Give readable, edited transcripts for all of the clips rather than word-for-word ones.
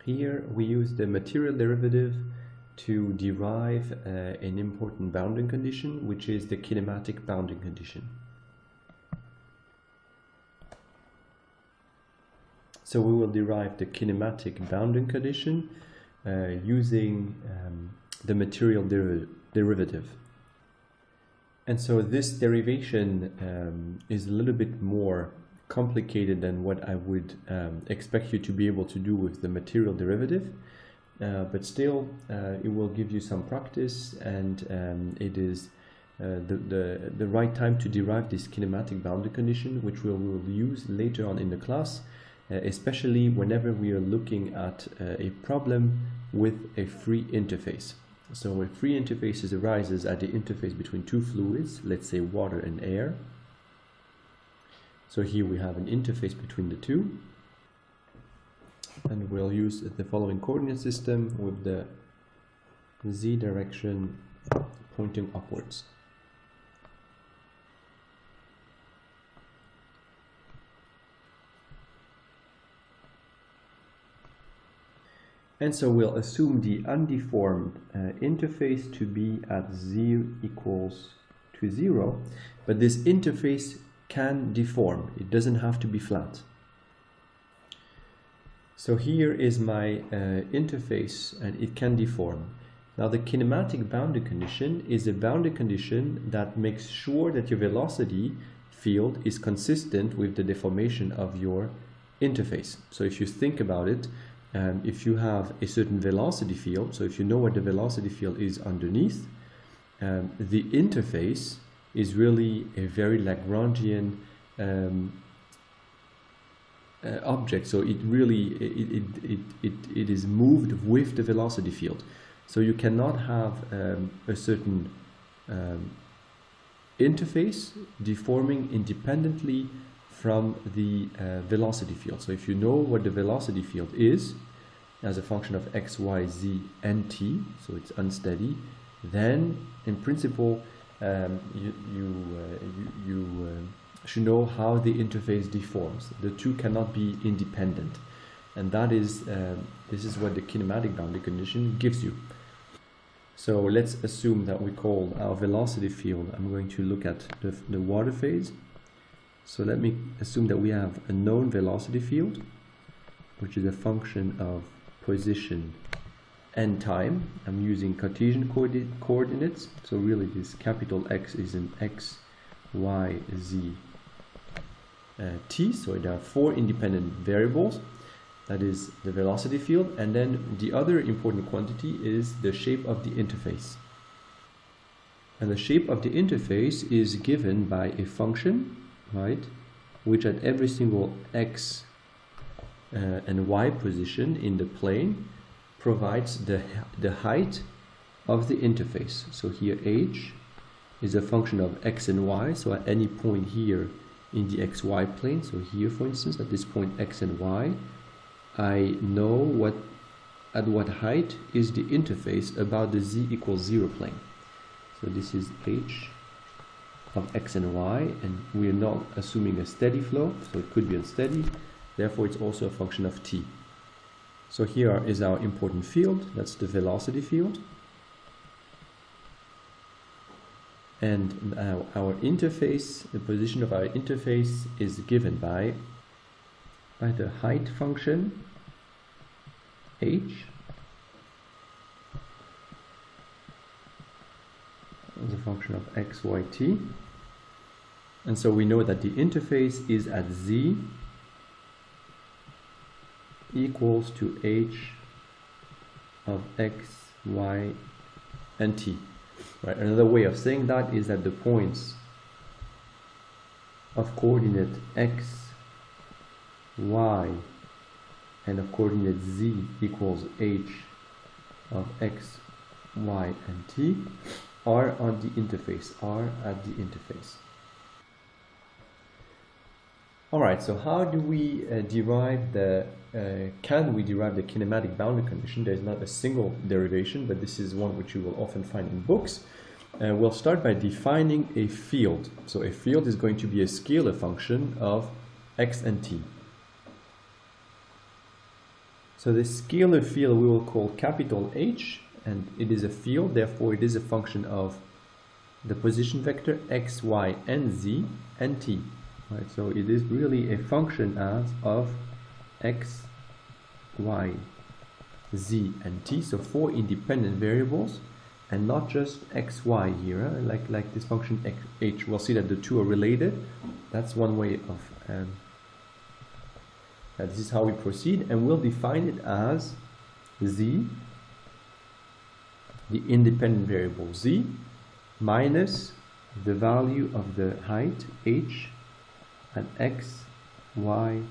Here we use the material derivative to derive an important bounding condition, which is the kinematic bounding condition. So we will derive the kinematic bounding condition using the material derivative. And so this derivation is a little bit more complicated than what I would expect you to be able to do with the material derivative, but still it will give you some practice, and it is the right time to derive this kinematic boundary condition, which we will use later on in the class, especially whenever we are looking at a problem with a free interface. So a free interface arises at the interface between two fluids, let's say water and air. So here we have an interface between the two, and we'll use the following coordinate system with the z direction pointing upwards. And so we'll assume the undeformed interface to be at z equals to 0, but this interface can deform. It doesn't have to be flat. So here is my interface, and it can deform. Now the kinematic boundary condition is a boundary condition that makes sure that your velocity field is consistent with the deformation of your interface. So if you think about it, if you have a certain velocity field, so if you know what the velocity field is underneath, the interface is really a very Lagrangian object. So it really it is moved with the velocity field. So you cannot have a certain interface deforming independently from the velocity field. So if you know what the velocity field is as a function of x, y, z, and t, so it's unsteady, then in principle you should know how the interface deforms. The two cannot be independent, and that is this is what the kinematic boundary condition gives you. So let's assume that we call our velocity field, I'm going to look at the water phase. So let me assume that we have a known velocity field, which is a function of position and time. I'm using Cartesian coordinates, so really this capital X is an X, Y, Z, T. So there are 4 independent variables. That is the velocity field, and then the other important quantity is the shape of the interface. And the shape of the interface is given by a function, right, which at every single x and y position in the plane provides the height of the interface. So here h is a function of x and y, so at any point here in the xy plane, so here for instance at this point x and y, I know at what height is the interface about the z equals 0 plane. So this is h of x and y, and we are not assuming a steady flow, so it could be unsteady, therefore it's also a function of t. So here is our important field, that's the velocity field, and our interface, the position of our interface is given by the height function h as a function of x, y, t. And so we know that the interface is at z equals to h of x, y, and t. Right. Another way of saying that is that the points of coordinate x, y, and of coordinate z equals h of x, y, and t are on the interface, are at the interface. Alright, so how do we derive can we derive the kinematic boundary condition? There's not a single derivation, but this is one which you will often find in books. We'll start by defining a field. So a field is going to be a scalar function of x and t. So the scalar field we will call capital H, and it is a field, therefore it is a function of the position vector x, y, and z, and t. Right? So it is really a function of x, y, z, and t. So 4 independent variables, and not just x, y here, like this function h. We'll see that the two are related. That's one way of this is how we proceed, and we'll define it as z, the independent variable z, minus the value of the height h at x, y,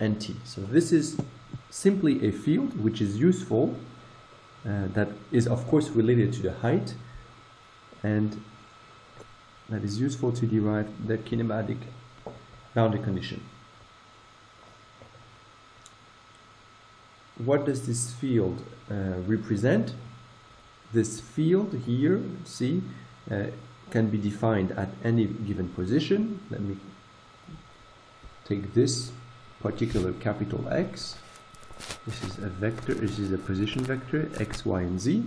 and t. So this is simply a field which is useful, that is of course related to the height, and that is useful to derive the kinematic boundary condition. What does this field represent? This field here, see, can be defined at any given position. Let me take this particular capital X. This is a vector, this is a position vector, x, y, and z.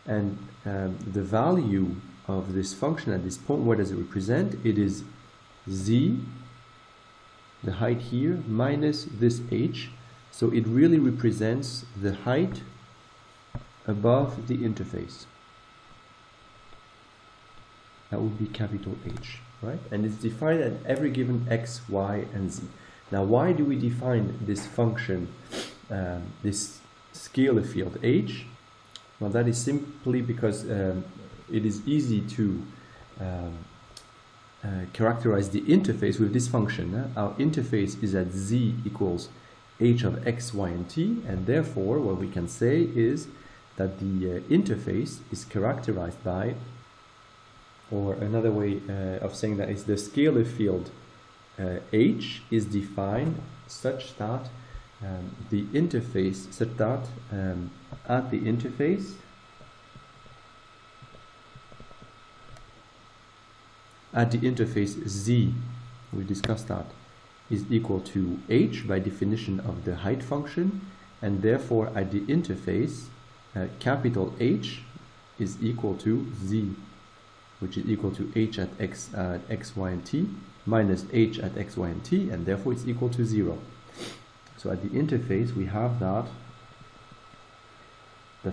And the value of this function at this point, what does it represent? It is z, the height here, minus this h. So it really represents the height above the interface. That would be capital H, right? And it's defined at every given x, y, and z. Now, why do we define this function, this scalar field h? Well, that is simply because it is easy to characterize the interface with this function. Our interface is at z equals h of x, y, and t, and therefore what we can say is that the interface is characterized by, or another way of saying that is the scalar field h is defined such that the interface, such that at the interface z, we discussed that, is equal to h by definition of the height function, and therefore at the interface capital H is equal to z, which is equal to h at x, y, and t, minus h at x, y, and t, and therefore it's equal to 0. So at the interface we have that the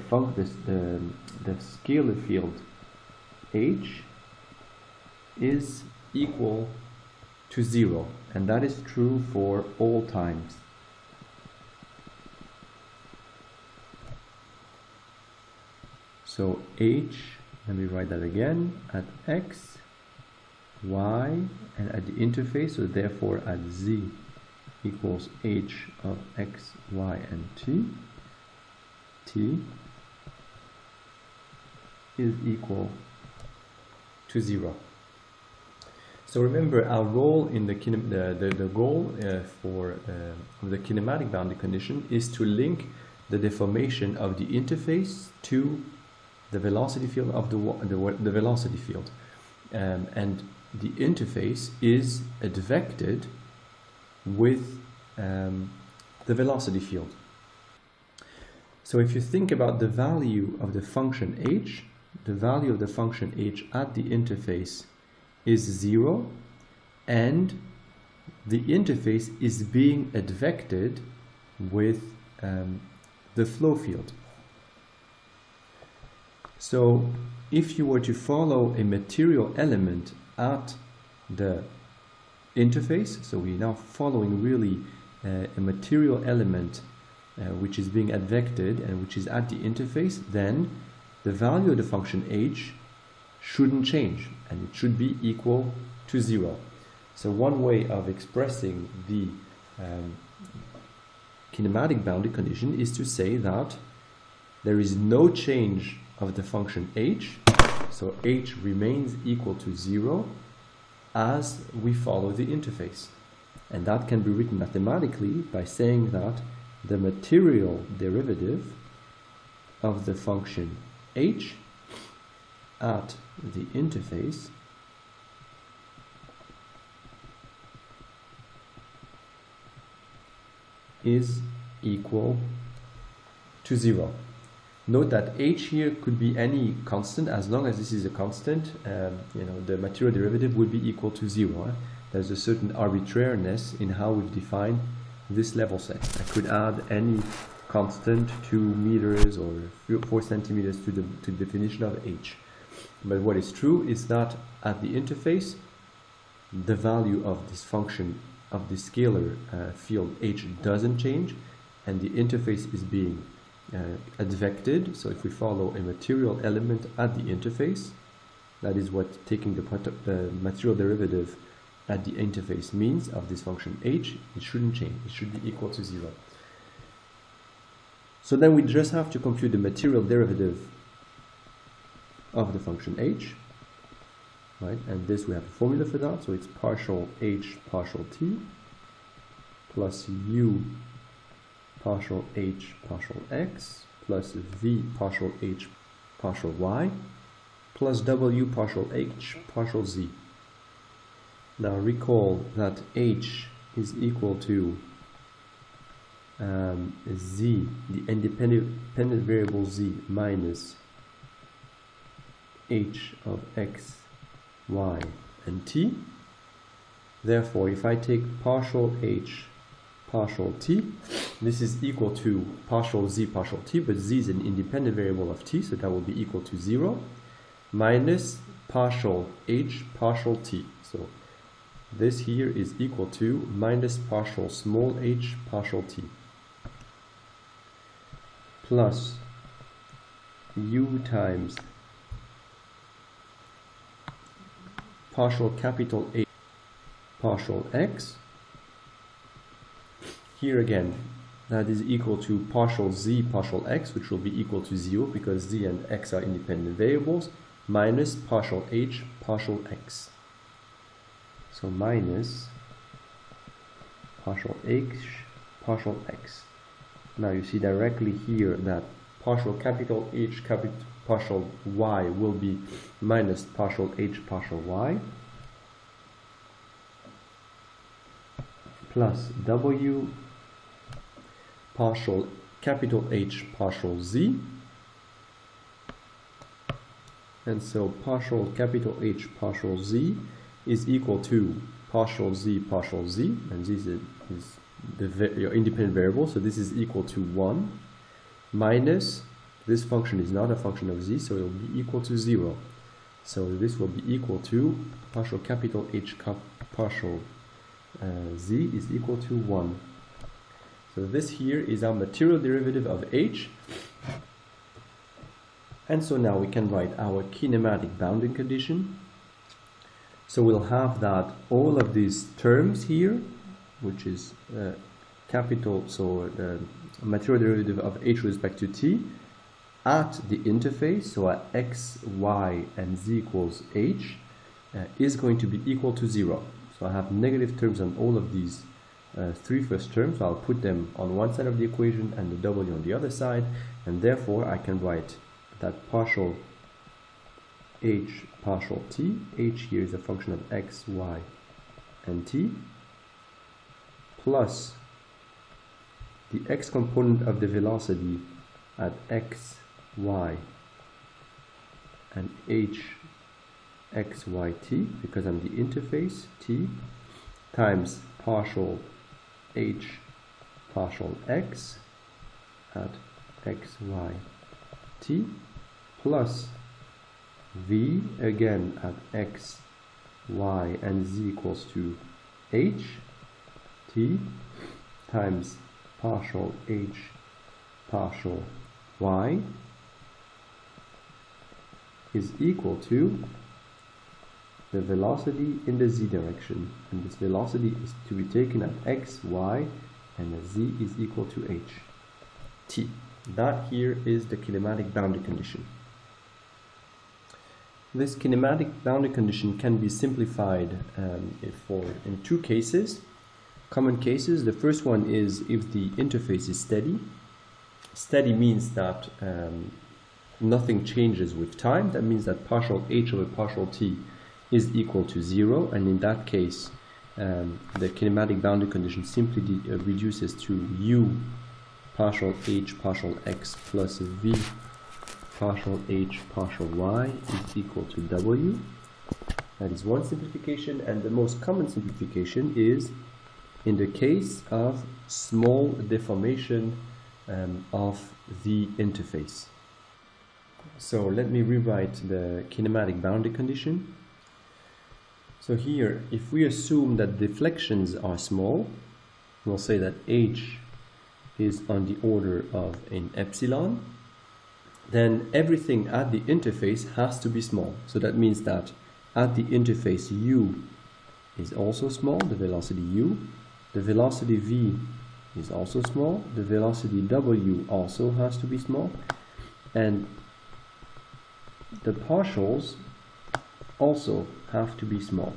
scalar field h is equal to 0, and that is true for all times. So h, let me write that again, at x, y, and at the interface, so therefore at z equals h of x, y, and t is equal to 0. So remember, our role in the goal for the kinematic boundary condition is to link the deformation of the interface to the velocity field of the velocity field, and the interface is advected with the velocity field. So if you think about the value of the function h, the value of the function h at the interface is 0, and the interface is being advected with the flow field. So if you were to follow a material element at the interface, so we're now following really a material element which is being advected and which is at the interface, then the value of the function h shouldn't change, and it should be equal to 0. So one way of expressing the kinematic boundary condition is to say that there is no change of the function h, so h remains equal to 0 as we follow the interface. And that can be written mathematically by saying that the material derivative of the function h at the interface is equal to 0. Note that h here could be any constant. As long as this is a constant, the material derivative would be equal to 0. There's a certain arbitrariness in how we've defined this level set. I could add any constant, 2 meters or 4 centimeters to the definition of h. But what is true is that at the interface, the value of this function, of the scalar field h, doesn't change, and the interface is being advected. So if we follow a material element at the interface, that is what taking the material derivative at the interface means of this function h. It shouldn't change. It should be equal to 0. So then we just have to compute the material derivative of the function h, right? And this, we have a formula for that. So it's partial h partial t plus u partial h partial x plus v partial h partial y plus w partial h partial z. Now recall that h is equal to z, the independent variable z, minus h of x, y, and t. Therefore, if I take partial h partial t, this is equal to partial z partial t, but z is an independent variable of t, so that will be equal to 0, minus partial h partial t. So this here is equal to minus partial small h partial t plus u times partial capital H partial x. Here again, that is equal to partial z partial x, which will be equal to 0 because z and x are independent variables, minus partial h partial x. So minus partial h partial x. Now you see directly here that partial capital H capital partial y will be minus partial h partial y plus w partial capital H partial z. And so partial capital H partial z is equal to partial z, and z is your independent variable, so this is equal to 1, minus, this function is not a function of z, so it will be equal to 0. So this will be equal to partial capital H partial z is equal to 1. So this here is our material derivative of h. And so now we can write our kinematic bounding condition. So we'll have that all of these terms here, which is capital, so the material derivative of h with respect to t at the interface, so at x, y, and z equals h, is going to be equal to 0. So I have negative terms on all of these three first terms, so I'll put them on one side of the equation and the w on the other side, and therefore I can write that partial h partial t, h here is a function of x, y, and t, plus the x component of the velocity at x, y, and h, x, y, t, because I'm the interface, t, times partial h partial x at x, y, t, plus v again at x, y, and z equals to h, t, times partial h partial y is equal to the velocity in the z direction, and this velocity is to be taken at x, y, and the z is equal to h, t. That here is the kinematic boundary condition. This kinematic boundary condition can be simplified in two cases, common cases. The first one is if the interface is steady. Steady means that nothing changes with time. That means that partial h over partial t is equal to 0, and in that case the kinematic boundary condition simply reduces to u partial h partial x plus v partial h partial y is equal to w. That is one simplification, and the most common simplification is in the case of small deformation of the interface. So let me rewrite the kinematic boundary condition. So here, if we assume that deflections are small, we'll say that h is on the order of an epsilon, then everything at the interface has to be small. So that means that at the interface u is also small, the velocity u, the velocity v is also small, the velocity w also has to be small, and the partials also have to be small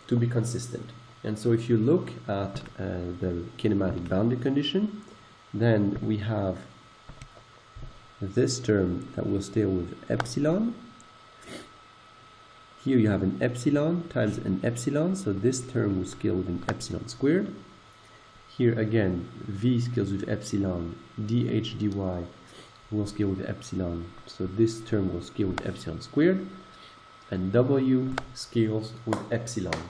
to be consistent. And so if you look at the kinematic boundary condition, then we have this term that will stay with epsilon. Here you have an epsilon times an epsilon, so this term will scale with an epsilon squared. Here again, v scales with epsilon, dh dy will scale with epsilon, so this term will scale with epsilon squared, and w scales with epsilon,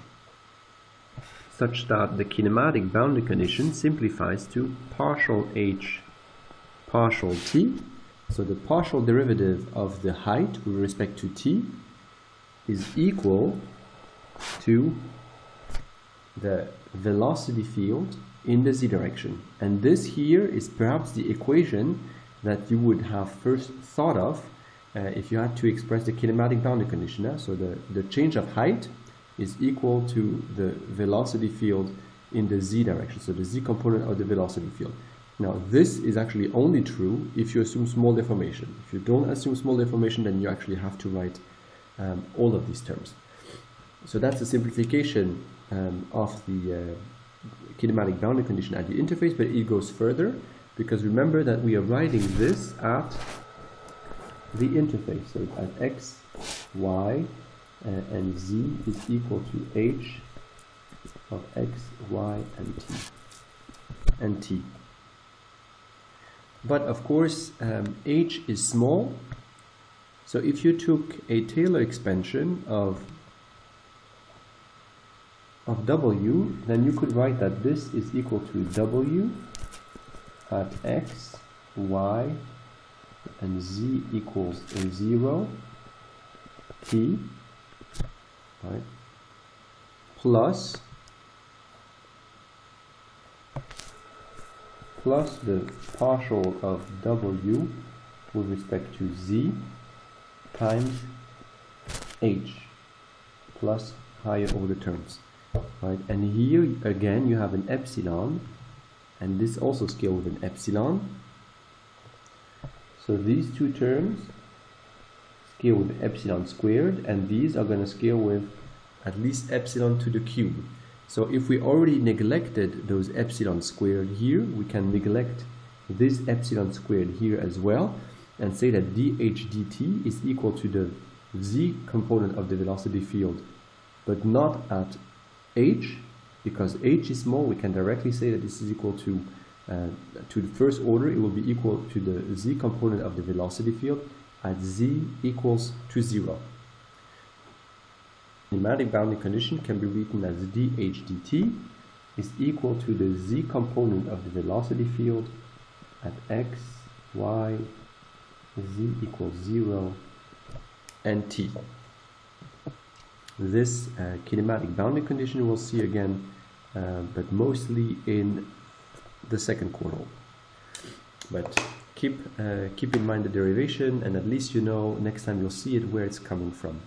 such that the kinematic boundary condition simplifies to partial h partial t. So the partial derivative of the height with respect to t is equal to the velocity field in the z direction. And this here is perhaps the equation that you would have first thought of if you had to express the kinematic boundary condition. So the change of height is equal to the velocity field in the z direction, so the z component of the velocity field. Now this is actually only true if you assume small deformation. If you don't assume small deformation, then you actually have to write all of these terms. So that's a simplification of the kinematic boundary condition at the interface, but it goes further, because remember that we are writing this at the interface, so at x, y, and z is equal to h of x, y, and t. But of course, h is small, so if you took a Taylor expansion of w, then you could write that this is equal to w at x, y, and z equals 0, t, right, plus the partial of w with respect to z times h plus higher order terms, right? And here again you have an epsilon, and this also scales with an epsilon. So these two terms scale with epsilon squared, and these are going to scale with at least epsilon to the cube. So if we already neglected those epsilon squared here, we can neglect this epsilon squared here as well, and say that dh dt is equal to the z component of the velocity field, but not at h, because h is small. We can directly say that this is equal to the first order, it will be equal to the z component of the velocity field at z equals to 0. The kinematic boundary condition can be written as dh dt is equal to the z component of the velocity field at x, y, z equals 0, and t. This kinematic boundary condition we'll see again, but mostly in the second quarter. But keep in mind the derivation, and at least you know next time you'll see it where it's coming from.